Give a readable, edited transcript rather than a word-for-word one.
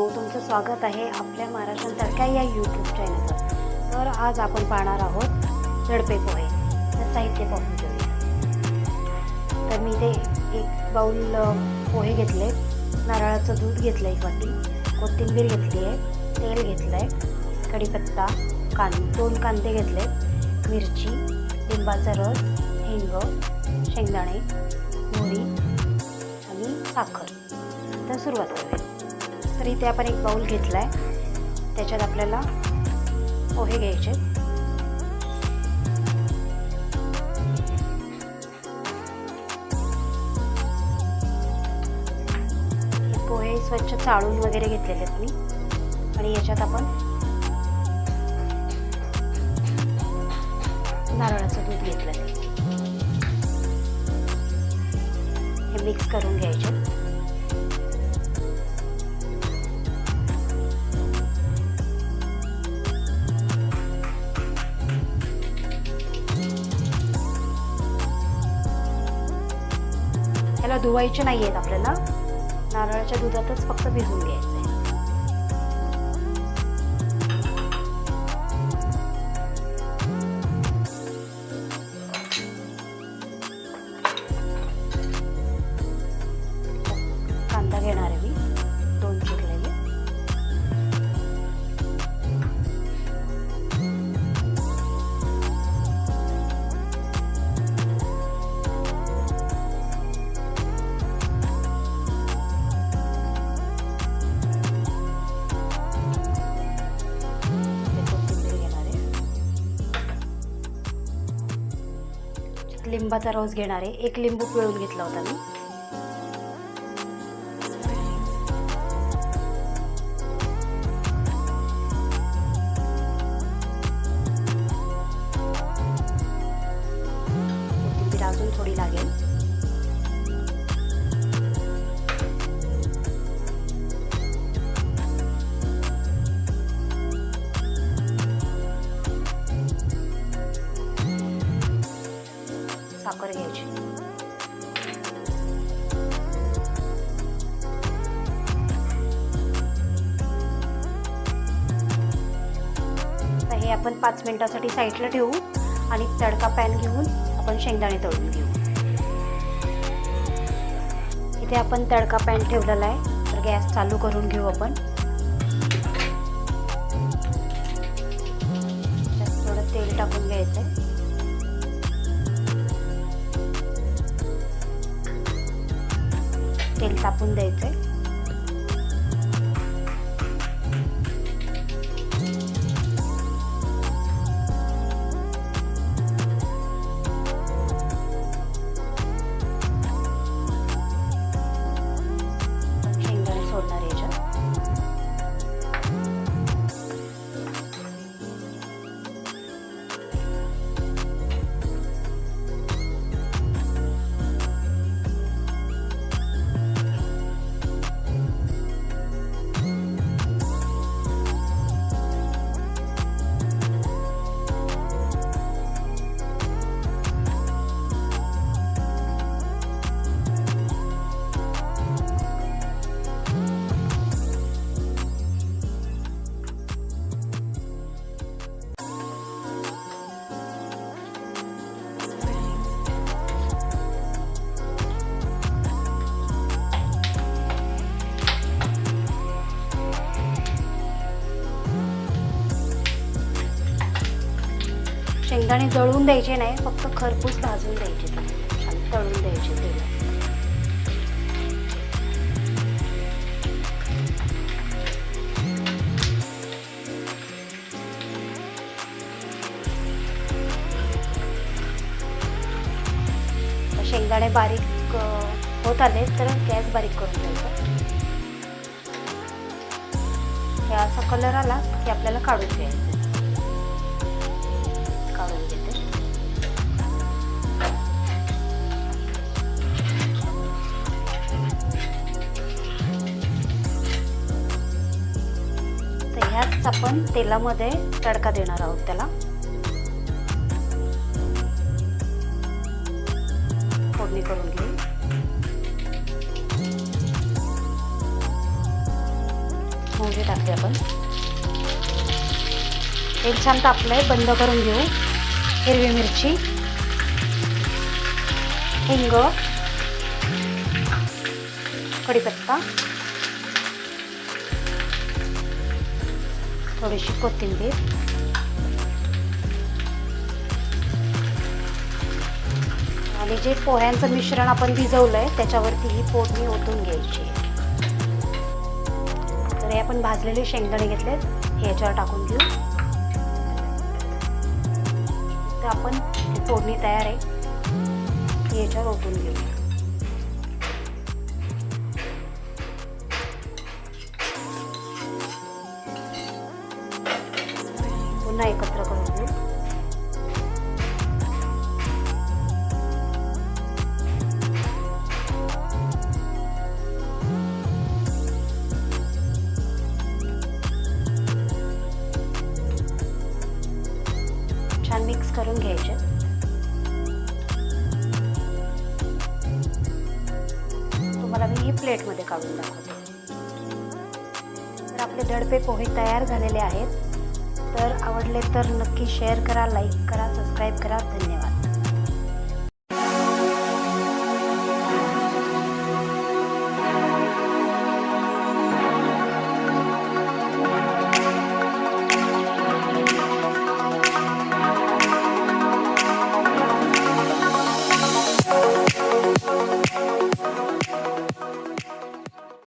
मित्रांनो, तुमचं स्वागत आहे आपल्या महाराष्ट्र तडका या यूट्यूब चॅनलवर। तर आज आपण पाहणार आहोत दडपे पोहे। तर साहित्य पाहून घेऊया। तर मी ते एक बाउल पोहे घेतले, नारळाचं दूध घेतलं, एक वाटी कोथिंबीर घेतली आहे, तेल घेतलं आहे, कढीपत्ता, दोन कांदे घेतले, मिरची, लिंबाचा रस, हिंग, शेंगदाणे, मोहरी आणि साखर। तर सुरुवात करूया। तर इथे आपण एक बाउल घेतला आहे, त्याच्यात आपल्याला पोहे घ्यायचे। हे पोहे स्वच्छ चाळून वगैरे घेतलेले आहेत मी, आणि याच्यात आपण नारळाचं दूध घेतलं आहे, हे मिक्स करून घ्यायचे। याला धुवायचे नाही आहेत आपल्याला, नारळाच्या दुधातच फक्त भिजवून घ्यायचं आहे। कांदा घेणार आहे मी, 2 चिरलेले। लिंबाचा रस घेणार आहे, 1 लिंबू पिळून घेतला होता मी। कोथिंबीर अजून थोडी लागेल। साखर घ्यायची, तर हे आपण 5 मिनिटासाठी साईडला ठेवू आणि तडका पॅन घेऊन आपण शेंगदाणे तळून घेऊ। इथे आपण तडका पॅन ठेवलेला आहे, तर गॅस चालू करून घेऊ आपण। त्यात थोडं तेल टाकून घ्यायचं आहे। तेल तापून द्यायचे। शेंगदाणे सोडणार याच्यात। शेंगदाणे जळून द्यायचे नाही, फक्त खरपूस भाजून द्यायचे, छान तळून द्यायचे तेलात। शेंगदाणे बारीक होत आले तर गॅस बारीक करून द्यायचा। हे असा कलर आला की आपल्याला काढून घ्यायचं। काढून घेते। तर ह्याच आपण तेलामध्ये तडका देणार आहोत त्याला। फोडणी करून घेऊ। मोहरी टाकते आपण. तेल छान तापलंय, बंद करून घेऊ. हिरवी मिरची, हिंग, कढीपत्ता, थोडीशी कोथिंबीर, आणि जे पोह्यांचं मिश्रण आपण भिजवलंय त्याच्यावरती ही फोडणी ओतून घ्यायची. तर हे आपण भाजलेले शेंगदाणे घेतलेत, हे याच्यावर टाकून घेऊ. तर आपण ही फोडणी तयार आहे, हे याच्यावर ओतून घेऊ. पुन्हा एकत्र करून घेऊ. छान मिक्स करून घ्यायचे. तुम्हाला मी ही प्लेटमध्ये काढून दाखवते. तर आपले दडपे पोहे तयार झालेले आहेत. तर आवडले तर नक्की शेअर करा, लाईक करा, सबस्क्राईब करा. धन्यवाद.